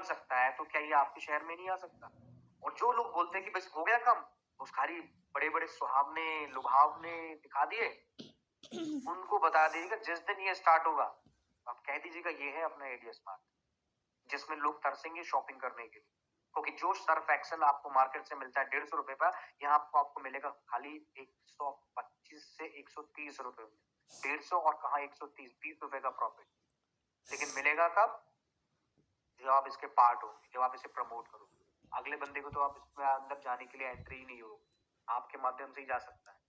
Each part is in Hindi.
सकता है तो क्या ये आपके शहर में नहीं आ सकता? और जो लोग बोलते हैं कि बस हो गया काम, बस खाली बड़े-बड़े सुहावने, लुभावने दिखा दिए, उनको बता दीजिएगा जिस दिन ये स्टार्ट होगा, आप कह दीजिएगा ये है अपना एडीएस मार्ट, जिसमें लोग तरसेंगे शॉपिंग करने के लिए। क्योंकि जो सर्फ एक्सेल आपको मार्केट से मिलता है 150 रुपए का, यहाँ आपको मिलेगा खाली 125 से 130 रुपए में। 150 और कहाँ 130, 20 रुपए का प्रॉफिट। लेकिन मिलेगा कब? जब आप इसके पार्ट होंगे, जब आप इसे प्रमोट करोगे। अगले बंदे को तो आप इसमें अंदर जाने के लिए एंट्री ही नहीं हो, आपके माध्यम से ही जा सकता है।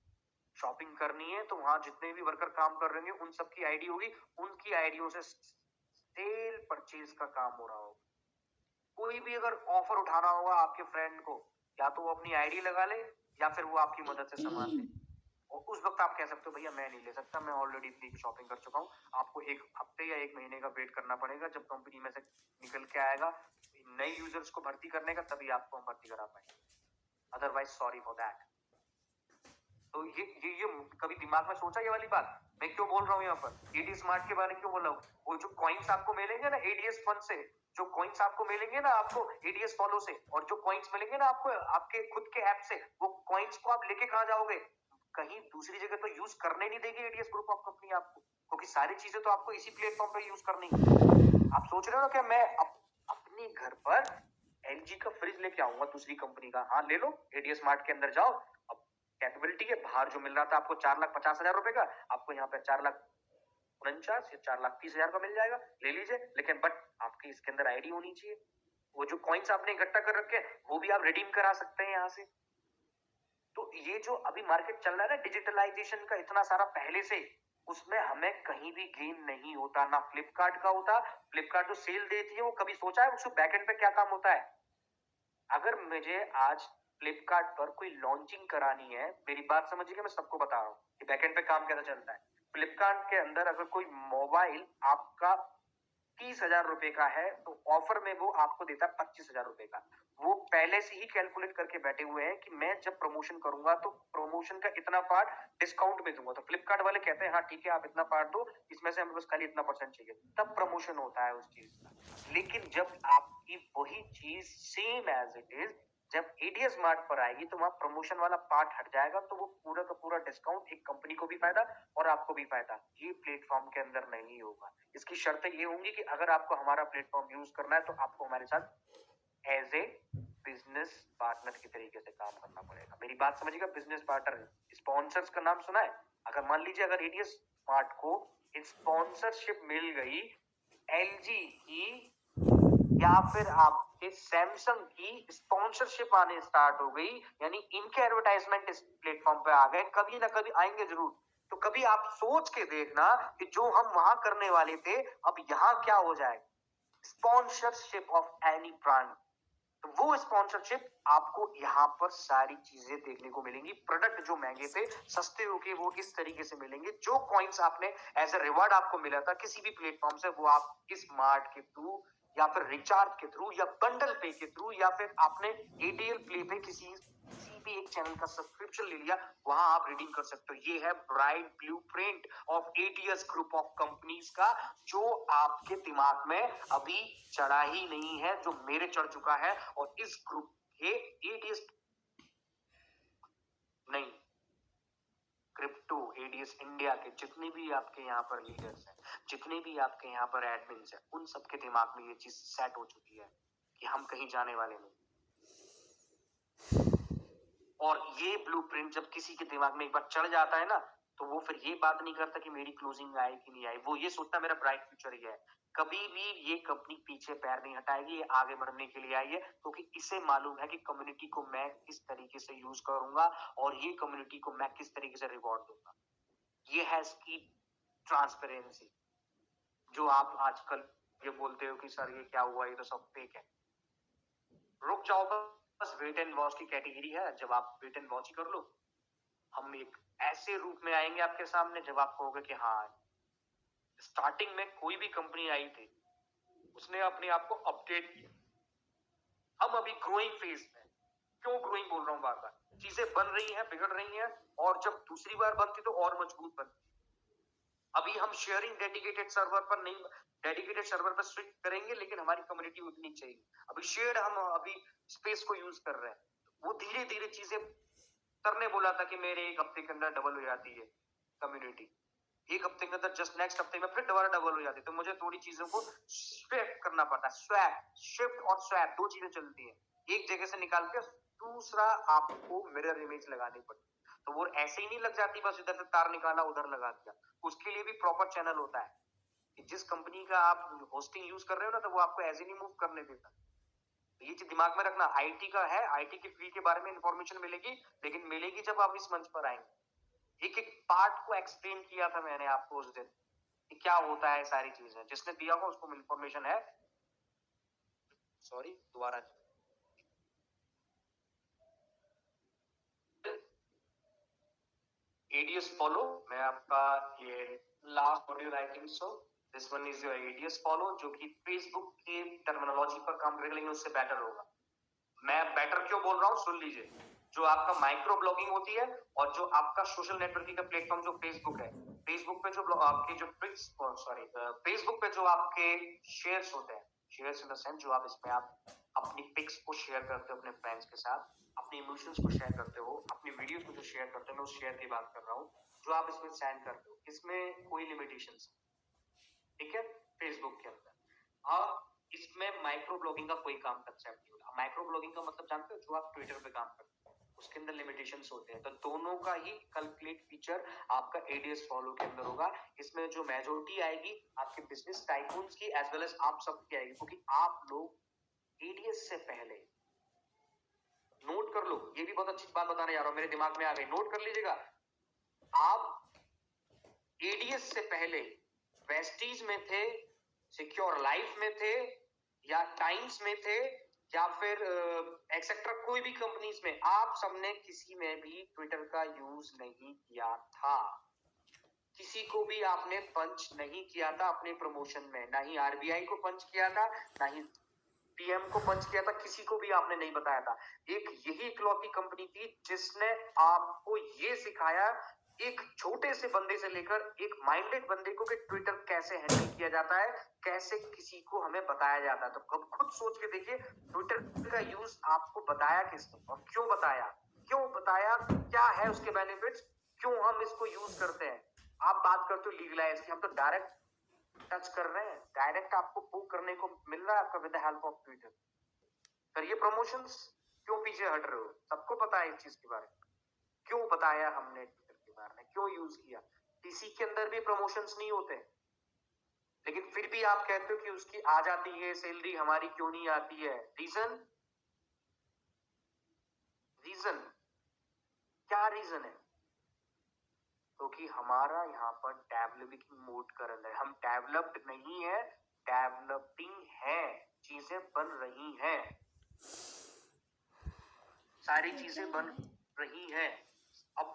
शॉपिंग करनी है तो वहां जितने भी वर्कर काम कर रहे होंगे उन सबकी आईडी होगी, उनकी आईडियों से सेल परचेज का काम हो रहा होगा। कोई भी अगर ऑफर उठाना होगा आपके फ्रेंड को, या तो वो अपनी आईडी लगा ले या फिर वो आपकी मदद से सामान ले। और उस वक्त आप कह सकते हो भैया मैं नहीं ले सकता, मैं ऑलरेडी इतनी की शॉपिंग कर चुका हूँ। आपको एक हफ्ते या एक महीने का वेट करना पड़ेगा, जब कंपनी में से निकल के आएगा नए यूजर्स को भर्ती करने का, तभी आपको हम भर्ती करा पाएंगे। Otherwise sorry for that. तो ये कभी दिमाग में सोचा ये वाली बात? मैं क्यों बोल रहा हूँ यहाँ पर एडीएस स्मार्ट के बारे में क्यों बोल रहा हूँ? वो जो कॉइन्स आपको मिलेंगे ना एडीएस फंड से, जो कॉइन्स आपको मिलेंगे ना आपको एडीएस फॉलो से, और जो कॉइन्स मिलेंगे ना आपको आपके खुद के ऐप से, वो कॉइन्स को आप लेके कहाँ जाओगे? कहीं दूसरी जगह तो यूज करने नहीं देगी एडीएस ग्रुप ऑफ कंपनी आपको, क्योंकि सारी चीजें तो आपको इसी प्लेटफॉर्म पे यूज करनी है। आप सोच रहे हो क्या मैं अपने घर पर एलजी का फ्रिज लेके आऊंगा दूसरी कंपनी का? हाँ ले लो, एडीएस स्मार्ट के अंदर जाओ, अब कैपेबिलिटी है, बाहर जो मिल रहा था आपको 4,50,000 रुपए का, आपको यहाँ पे 4,49 या 4,30,000 का मिल जाएगा, ले लीजिए। लेकिन बट आपकी इसके अंदर आईडी होनी चाहिए। वो जो कॉइन्स आपने इकट्ठा कर रखे हैं वो भी आप रिडीम करा सकते हैं यहाँ से। तो ये जो अभी मार्केट चल रहा है ना डिजिटलाइजेशन का इतना सारा पहले से, उसमें हमें कहीं भी गेन नहीं होता, ना फ्लिपकार्ट का होता। फ्लिपकार्ट जो सेल देती है वो कभी सोचा है उसको बैकएंड पे क्या काम होता है? अगर मुझे आज फ्लिपकार्ट पर कोई लॉन्चिंग करानी है, मेरी बात समझिएगा, मैं सबको बता रहा हूँ कि बैकएंड पे काम कैसे चलता है। फ्लिपकार्ट के अंदर अगर कोई मोबाइल आपका 30,000 रुपए का है तो ऑफर में वो आपको देता है 25,000 रुपए का। वो पहले से ही कैलकुलेट करके बैठे हुए हैं कि मैं जब प्रमोशन करूंगा तो प्रमोशन का इतना पार्ट डिस्काउंट में दूंगा। तो फ्लिपकार्ट वाले कहते हैं हाँ ठीक है आप इतना पार्ट दो, इसमें से हमें बस खाली इतना परसेंट चाहिए, तब प्रमोशन होता है उस चीज का। लेकिन जब आपकी वही चीज सेम एज इट इज जब एडीएस मार्ट पर आएगी तो वहां प्रमोशन वाला पार्ट हट जाएगा, तो वो पूरा का पूरा डिस्काउंट एक कंपनी को भी फायदा और आपको भी फायदा। ये प्लेटफॉर्म के अंदर नहीं होगा। इसकी शर्तें ये होंगी कि अगर आपको हमारा प्लेटफॉर्म यूज करना है तो आपको हमारे साथ एज ए बिजनेस पार्टनर की तरीके से काम करना पड़ेगा। मेरी बात समझिएगा, बिजनेस पार्टनर। स्पॉन्सर्स का नाम सुना है? अगर मान लीजिए अगर एडीएस स्मार्ट को स्पॉन्सरशिप मिल गई एलजी की या फिर आपके सैमसंग की स्पॉन्सरशिप आने स्टार्ट हो गई, यानी इनके एडवर्टाइजमेंट इस प्लेटफॉर्म पे आ गए, कभी ना कभी आएंगे जरूर। तो कभी आप सोच के देखना कि जो हम वहां करने वाले थे अब यहाँ क्या हो जाएगा। स्पॉन्सरशिप ऑफ एनी ब्रांड, तो वो स्पॉन्सरशिप आपको यहाँ पर सारी चीजें देखने को मिलेंगी। प्रोडक्ट जो महंगे थे सस्ते होके वो इस तरीके से मिलेंगे। जो कॉइन्स आपने एज ए रिवार्ड आपको मिला था किसी भी प्लेटफॉर्म से, वो आप इस मार्ट के थ्रू या फिर रिचार्ज के थ्रू या बंडल पे के थ्रू या फिर आपने एटीएल प्ले पे किसी भी एक चैनल का सब्सक्रिप्शन ले लिया, वहां आप रिडीम कर सकते हो। ये है bright blueprint of ATS group of companies का, जो आपके दिमाग में अभी चढ़ा ही नहीं है, जो मेरे चढ़ चुका है। और इस ग्रुप के एटीएस नहीं, क्रिप्टो एडीएस इंडिया के जितने भी आपके यहाँ पर लीडर्स हैं, जितने भी आपके यहाँ पर एडमिन्स हैं, उन सबके दिमाग में ये चीज सेट हो चुकी है कि हम कहीं जाने वाले नहीं। और ये ब्लूप्रिंट जब किसी के दिमाग में एक बार चढ़ जाता है ना, तो वो फिर ये बात नहीं करता कि मेरी क्लोजिंग आई कि नहीं आई, वो ये सोचता मेरा ब्राइट फ्यूचर ही है। कभी भी ये कंपनी पीछे पैर नहीं हटाएगी, ये आगे बढ़ने के लिए आई है, क्योंकि इसे मालूम है कि कम्युनिटी को मैं किस तरीके से यूज करूंगा और ये कम्युनिटी को मैं किस तरीके से रिवॉर्ड दूंगा। ये है इसकी ट्रांसपेरेंसी। जो आप आजकल ये बोलते हो कि सर ये क्या हुआ, ये तो सब फेक है, रुक जाओ, बस वेट एंड वॉच की कैटेगरी है। जब आप वेट एंड वॉच ही कर लो, हम एक ऐसे रूप में आएंगे आपके सामने जब आप कहोगे कि हाँ, स्टार्टिंग में कोई भी कंपनी आई थी उसने अपने आप को अपडेट किया। हम अभी ग्रोइंग फेज में। क्यों ग्रोइंग बोल रहा हूँ बार बार? चीजें बन रही हैं, बिगड़ रही हैं, और जब दूसरी बार बनती तो और मजबूत बनती। अभी हम शेयरिंग डेडिकेटेड सर्वर पर नहीं, डेडिकेटेड सर्वर पर स्विच करेंगे, लेकिन हमारी कम्युनिटी उतनी चाहिए। अभी शेयर्ड हम अभी स्पेस को यूज कर रहे हैं, वो धीरे धीरे चीजें करने बोला था कि मेरे एक हफ्ते के अंदर डबल हो जाती है कम्युनिटी, एक हफ्ते के अंदर जस्ट नेक्स्ट हफ्ते में फिर दोबारा डबल हो जाती है। तो मुझे थोड़ी चीजों को स्वैप करना पड़ता है, स्वैप, शिफ्ट और स्वैप दो चीजें चलती है, एक जगह से निकाल के दूसरा आपको मिरर इमेज लगानी पड़ती है। तो वो ऐसे ही नहीं लग जाती बस इधर से तार निकाला उधर लगा दिया, उसके लिए भी प्रॉपर चैनल होता है कि जिस कंपनी का आप होस्टिंग यूज कर रहे हो ना, तो वो आपको ऐसे नहीं मूव करने देता। तो ये चीज दिमाग में रखना, आईटी का है, आईटी की फील्ड के बारे में इंफॉर्मेशन मिलेगी, लेकिन मिलेगी जब आप इस मंच पर आएंगे। एक एक पार्ट को एक्सप्लेन किया था मैंने आपको उस दिन कि क्या होता है, सारी चीजें जिसने दिया हो उसको इंफॉर्मेशन है। सॉरी, दोबारा एडीएस फॉलो, मैं आपका ये last module I think so, this one is your ADS follow, जो कि फेसबुक की टर्मिनोलॉजी पर काम करेगा, लेकिन उससे बेटर होगा। मैं बेटर क्यों बोल रहा हूँ सुन लीजिए। जो आपका माइक्रो ब्लॉगिंग होती है और जो आपका सोशल नेटवर्किंग का प्लेटफॉर्म जो फेसबुक है, फेसबुक पे जो आपके जो ट्रिक्स, सॉरी, फेसबुक पे जो आपके शेयर्स होते हैं, शेयर्स इन द सेंस जो आप इसमें आप अपनी पिक्स को शेयर करते हो अपने फ्रेंड्स के साथ, अपने इमोशंस को शेयर करते हो, अपनी वीडियोस को जो शेयर करते हो, मैं उस शेयर की बात कर रहा हूँ जो आप इसमें सेंड करते हो, इसमें कोई लिमिटेशंस, ठीक है, फेसबुक के अंदर। अब इसमें माइक्रो ब्लॉगिंग का कोई काम कंसेप्ट नहीं होता। माइक्रो ब्लॉगिंग का मतलब जानते हो, जो आप ट्विटर पे काम करते हो उसके अंदर लिमिटेशंस होते हैं, तो दोनों का ही कैलकुलेट फीचर आपका एडीएस फॉलो के अंदर होगा। इसमें जो मेजॉरिटी आएगी आपके बिजनेस टाइकून्स की एज वेल एज आप सबकी आएगी, क्योंकि आप लोग एडीएस से पहले, नोट कर लो, ये भी बहुत अच्छी बात बताने जा रहा हूं, मेरे दिमाग में आ गई, नोट कर लीजिएगा। आप एडीएस से पहले वेस्टीज में थे, सिक्योर लाइफ में थे, या टाइम्स में थे, या फिर एक्सेट्रा कोई भी कंपनीज में, आप सबने किसी में भी ट्विटर का यूज नहीं किया था। किसी को भी आपने पंच नहीं किया था अपने प्रमोशन में, ना ही आरबीआई को पंच किया था, ना ही पीएम को पंच किया था, किसी को भी आपने नहीं बताया था। एक यही इकलौती कंपनी थी जिसने आपको ये सिखाया, एक छोटे से बंदे से लेकर एक माइंडेड बंदे को, कि ट्विटर कैसे हैंडल किया जाता है, कैसे किसी को हमें बताया जाता है। तो कब खुद सोच के देखिए, ट्विटर का यूज आपको बताया किसने और क्यों बताया, क्यों बताया, क्या है उसके बेनिफिट्स, क्यों हम इसको यूज करते हैं। आप बात करते हो लीगलाइज की, हम तो डायरेक्ट टच कर रहे हैं, डायरेक्ट आपको बुक करने को मिल रहा है आपका with the help of Twitter. करिए प्रमोशंस, क्यों पीछे हट रहे हो, सबको पता है इस चीज के बारे में, क्यों बताया हमने ट्विटर के बारे में, क्यों यूज किया। किसी के अंदर भी प्रमोशंस नहीं होते, लेकिन फिर भी आप कहते हो कि उसकी आ जाती है सैलरी, हमारी क्यों नहीं आती है। रीजन, रीजन क्या रीजन है, क्योंकि हमारा यहाँ पर डेवलपिंग मोड का रन है, हम डेवलप्ड नहीं है, डेवलपिंग है, चीजें बन रही हैं, सारी चीजें बन रही हैं। अब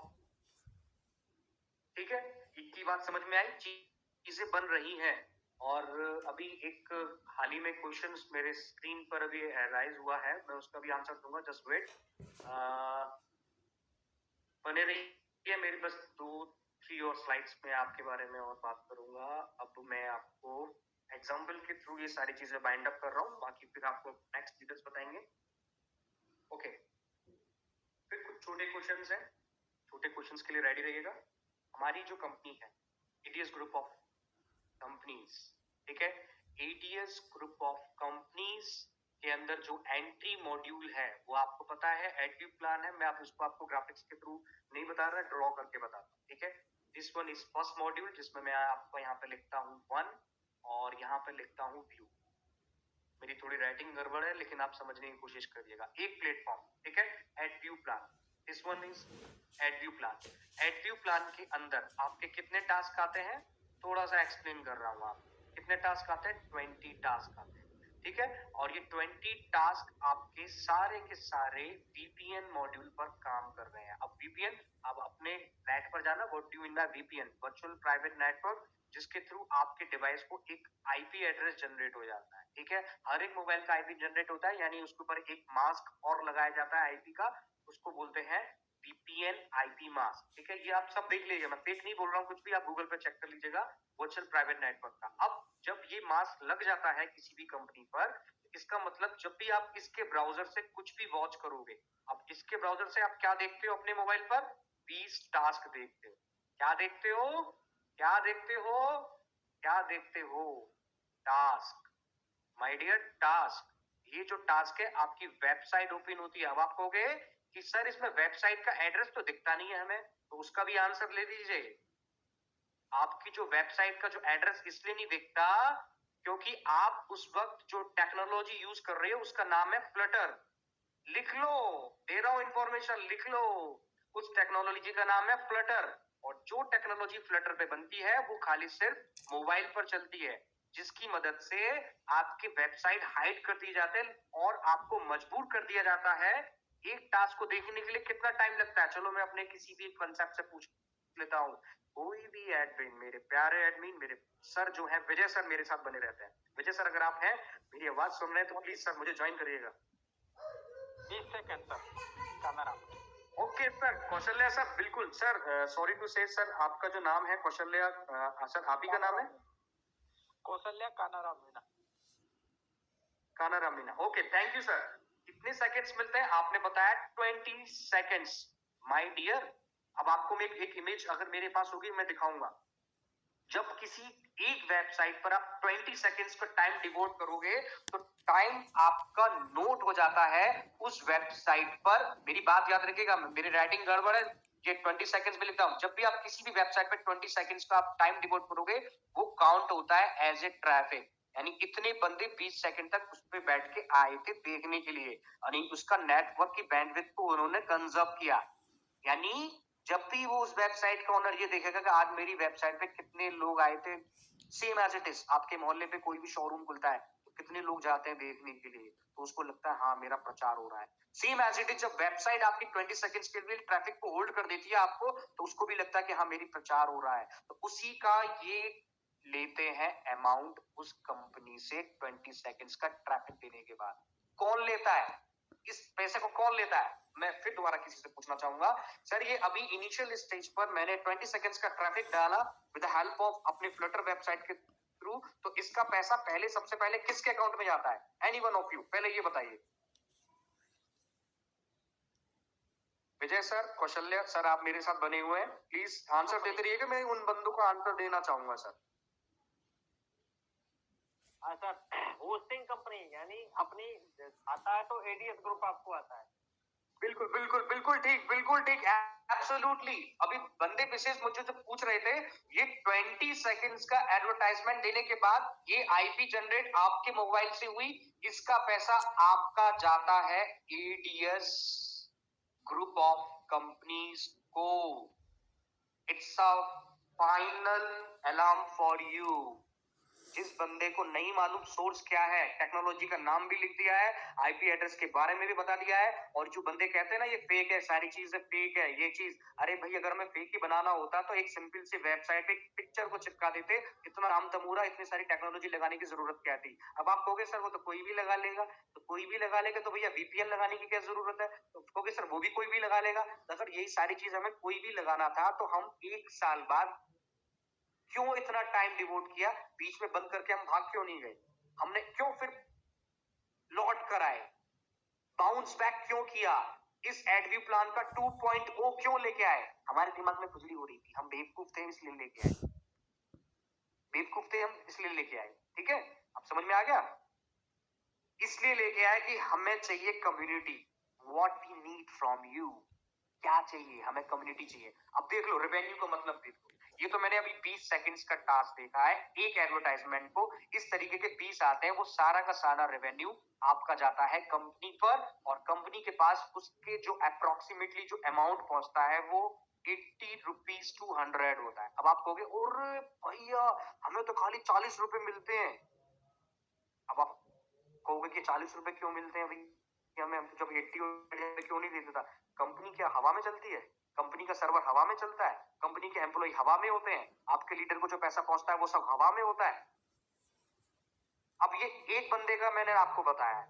ठीक है, इतनी बात समझ में आई, चीजें बन रही हैं। और अभी एक हाल ही में क्वेश्चन मेरे स्क्रीन पर अभी राइज हुआ है, मैं उसका भी आंसर दूंगा, जस्ट वेट, बने रहिए मेरी बस 2-3 और स्लाइड्स में आपके बारे में और बात करूंगा। अब मैं आपको एग्जाम्पल के थ्रू ये सारी चीजें बाइंड अप कर रहा हूँ, बाकी फिर आपको नेक्स्ट डिटेल्स बताएंगे। ओके, फिर कुछ छोटे क्वेश्चंस हैं, छोटे क्वेश्चंस के लिए रेडी रहिएगा। हमारी जो कंपनी है एटीएस ग्रुप ऑफ कंपनीज, ठीक है, एटीएस ग्रुप ऑफ कंपनीज के अंदर जो एंट्री मॉड्यूल है वो आपको पता है, एडव्यू प्लान है। मैं आप उसको आपको ग्राफिक्स के थ्रू नहीं बता रहा, ड्रॉ करके बता रहा हूँ, ठीक है। This one is first module, जिसमें मैं आपको यहाँ पे लिखता हूँ 1 और यहाँ पे लिखता हूँ व्यू। मेरी थोड़ी राइटिंग गड़बड़ है, लेकिन आप समझने की कोशिश करिएगा। एक प्लेटफॉर्म, ठीक है, एडव्यू plan, this one is एडव्यू plan. एडव्यू plan के अंदर आपके कितने टास्क आते हैं, थोड़ा सा एक्सप्लेन कर रहा हूँ आपको। कितने टास्क आते हैं, 20 टास्क आते हैं, ठीक है। और ये 20 टास्क आपके सारे के सारे वीपीएन मॉड्यूल पर काम कर रहे हैं। अब वीपीएन, अब अपने नेट पर जाना, what do mean by VPN, virtual private network, जिसके थ्रू आपके डिवाइस को एक आईपी एड्रेस जनरेट हो जाता है, ठीक है। हर एक मोबाइल का आईपी जनरेट होता है, यानी उसके ऊपर एक मास्क और लगाया जाता है आईपी का, उसको बोलते हैं VPN IP मास्क, ठीक है, ये आप सब देख लीजिए, मैं फेक नहीं बोल रहा हूँ कुछ भी, आप गूगल पे चेक कर लीजिएगा, वर्चुअल प्राइवेट नेटवर्क का। अब जब ये मास्क लग जाता है किसी भी कंपनी पर, इसका मतलब जब भी आप इसके ब्राउजर से कुछ भी वॉच करोगे, अब इसके ब्राउजर से आप क्या देखते हो अपने मोबाइल पर? 20 टास्क देखते हो। क्या देखते हो? क्या देखते हो? क्या देखते हो? Task, my dear, task. ये जो टास्क है, आपकी वेबसाइट ओपन होती है। अब आप कहोगे कि सर इसमें वेबसाइट का एड्रेस तो दिखता नहीं है हमें, तो उसका भी आंसर ले लीजिए। आपकी जो वेबसाइट का जो एड्रेस इसलिए नहीं दिखता क्योंकि आप उस वक्त जो टेक्नोलॉजी यूज कर रहे हो उसका नाम है फ्लटर। लिख लो, दे रहा हूं इंफॉर्मेशन, लिख लो। उस टेक्नोलॉजी का नाम है फ्लटर, और जो टेक्नोलॉजी फ्लटर पे बनती है वो खाली सिर्फ मोबाइल पर चलती है, जिसकी मदद से आपकी वेबसाइट हाइड कर दी जाती है और आपको मजबूर कर दिया जाता है। एक टास्क को देखने के लिए कितना टाइम लगता है? चलो मैं अपने किसी भी कंसेप्ट से पूछ लेता हूँ। कोई भी एडमिन, मेरे प्यारे एडमिन, मेरे सर जो है विजय सर, मेरे साथ बने रहते हैं। विजय सर अगर आप हैं, मेरी आवाज सुन रहे हैं तो प्लीज सर मुझे ज्वाइन करिएगा। 20 second sir, camera. Okay sir, Kaushalya sir, बिल्कुल सर, सॉरी टू से सर, आपका जो नाम है कौशल्या, सर आप ही का नाम है? Kaushalya Kanaram Meena. Kanaram Meena, okay, thank you sir. कितने सेकंड्स मिलते हैं? आपने बताया 20 सेकंड्स, माय डियर। अब आपको मैं एक इमेज अगर मेरे पास होगी मैं दिखाऊंगा। जब किसी एक वेबसाइट पर आप 20 सेकंड्स का टाइम डिवोट करोगे तो टाइम आपका नोट हो जाता है उस वेबसाइट पर। मेरी बात याद रखिएगा, मेरी राइटिंग गड़बड़ है, ये 20 सेकंड्स में लिखता हूं। जब भी आप किसी भी वेबसाइट पर 20 सेकंड्स का आप टाइम डिवोट करोगे वो काउंट होता है एज ए ट्रैफिक, यानी इतने बंदे 20 सेकंड तक उस पर बैठ के आए थे देखने के लिए, यानी उसका नेटवर्क की बैंडविड्थ को उन्होंने कंजर्व किया। यानी जब भी वो उस वेबसाइट का ओनर ये देखेगा कि आज मेरी वेबसाइट पे कितने लोग आए थे, सेम एज इट इज आपके मोहल्ले पे कोई भी शोरूम खुलता है तो कितने लोग जाते हैं देखने के लिए, तो उसको लगता है हाँ मेरा प्रचार हो रहा है। सेम एज इट इज जब वेबसाइट आपकी 20 सेकंड्स के लिए ट्रैफिक को होल्ड कर देती है आपको, तो उसको भी लगता है कि हाँ मेरी प्रचार हो रहा है, तो उसी का ये लेते हैं अमाउंट उस कंपनी से 20 सेकंड्स का ट्रैफिक देने के बाद। कौन लेता है इस पैसे को? कौन लेता है? मैं फिर दोबारा किसी से पूछना चाहूंगा, सर ये अभी इनिशियल स्टेज पर मैंने 20 सेकंड्स का ट्रैफिक डाला विद द हेल्प ऑफ अपने फ्लटर वेबसाइट के थ्रू, तो इसका पैसा पहले, सबसे पहले किसके अकाउंट में जाता है? एनी वन ऑफ यू पहले ये बताइए। विजय सर, कौशल्या सर, आप मेरे साथ बने हुए हैं, प्लीज आंसर देते रहिएगा, मैं उन बंदों को आंसर देना चाहूंगा सर। हाँ सर, होस्टिंग कंपनी, यानी अपनी आता है तो एडीएस ग्रुप आपको आता है। बिल्कुल बिल्कुल बिल्कुल ठीक, बिल्कुल ठीक, एब्सोल्युटली। अभी बंदे विशेष मुझे जो पूछ रहे थे, ये 20 सेकंड्स का एडवर्टाइजमेंट देने के बाद ये आईपी जनरेट आपके मोबाइल से हुई, इसका पैसा आपका जाता है एडीएस ग्रुप ऑफ कंपनीज को। It's a final alarm for you. जिस बंदे को नहीं मालूम सोर्स क्या है, टेक्नोलॉजी का नाम भी लिख दिया है, आईपी एड्रेस के बारे में भी बता दिया है, और जो बंदे कहते हैं ना ये फेक है, सारी चीजें फेक है, ये चीज, अरे भाई अगर हमें फेक ही बनाना होता तो एक सिंपल सी वेबसाइट पे पिक्चर को चिपका देते, इतना राम तमूरा, इतनी सारी टेक्नोलॉजी लगाने की जरूरत क्या थी? अब आप कहोगे सर वो तो कोई भी लगा लेगा, तो कोई भी लगा लेगा तो भैया वीपीएन लगाने की क्या जरूरत है? तो कहोगे सर वो भी कोई भी लगा लेगा। अगर यही सारी चीज हमें कोई भी लगाना था तो हम 1 साल बाद क्यों इतना टाइम डिवोट किया? बीच में बंद करके हम भाग क्यों नहीं गए? हमने क्यों फिर लौट कर आए? बाउंस बैक क्यों किया? इस एडव्यू प्लान का 2.0 क्यों लेके आए? हमारे दिमाग में खुजली हो रही थी, हम बेवकूफ थे इसलिए लेके आए, बेवकूफ थे हम इसलिए लेके आए, ठीक है? अब समझ में आ गया? इसलिए लेके आए कि हमें चाहिए community. What we need from you, क्या चाहिए हमें? कम्युनिटी चाहिए। अब देख लो रेवेन्यू का मतलब देखो, ये तो मैंने अभी 20 सेकंड्स का टास्क देखा है, एक एडवर्टाइजमेंट को इस तरीके के 20 आते हैं, वो सारा का सारा रेवेन्यू आपका जाता है कंपनी पर, और कंपनी के पास उसके जो अप्रोक्सीमेटली जो अमाउंट पहुंचता है वो 80 रुपीज टू 100 होता है। अब आप कहोगे अरे भैया हमें तो खाली 40 रुपए मिलते हैं। अब आप कहोगे कि 40 रुपए क्यों मिलते हैं भाई, हमें जब 80 क्यों नहीं देता था? कंपनी क्या हवा में चलती है? कंपनी का सर्वर हवा में चलता है? कंपनी के एम्प्लॉय हवा में होते हैं? आपके लीडर को जो पैसा पहुंचता है वो सब हवा में होता है? अब ये एक बंदे का मैंने आपको बताया है,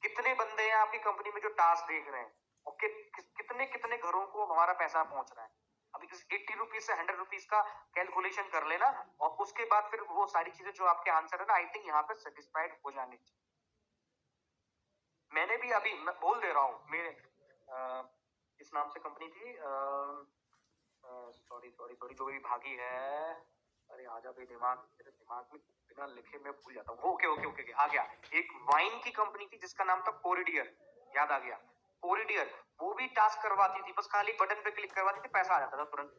कितने बंदे हैं आपकी कंपनी में जो टास्क देख रहे हैं? और कितने कितने घरों को हमारा पैसा पहुंच रहा है। अभी इस 80 रुपीज से 100 रुपीज का कैलकुलेशन कर लेना, और उसके बाद फिर वो सारी चीजें जो आपके आंसर है ना, आई थिंक यहाँ पे सेटिस्फाइड हो जाने चाहिए। मैंने भी अभी, मैं बोल दे रहा हूँ, मेरे इस नाम से कंपनी थी, सॉरी सॉरी सॉरी, जो भी भागी है, अरे आजा भाई, मेरे दिमाग में बिना लिखे मैं भूल जाता हूँ। ओके ओके ओके, आ गया। एक वाइन की कंपनी थी जिसका नाम था कोरिडियर, याद आ गया, कोरिडियर। वो भी टास्क करवाती थी, बस खाली बटन पे क्लिक करवाती थी, पैसा आ जाता था तुरंत।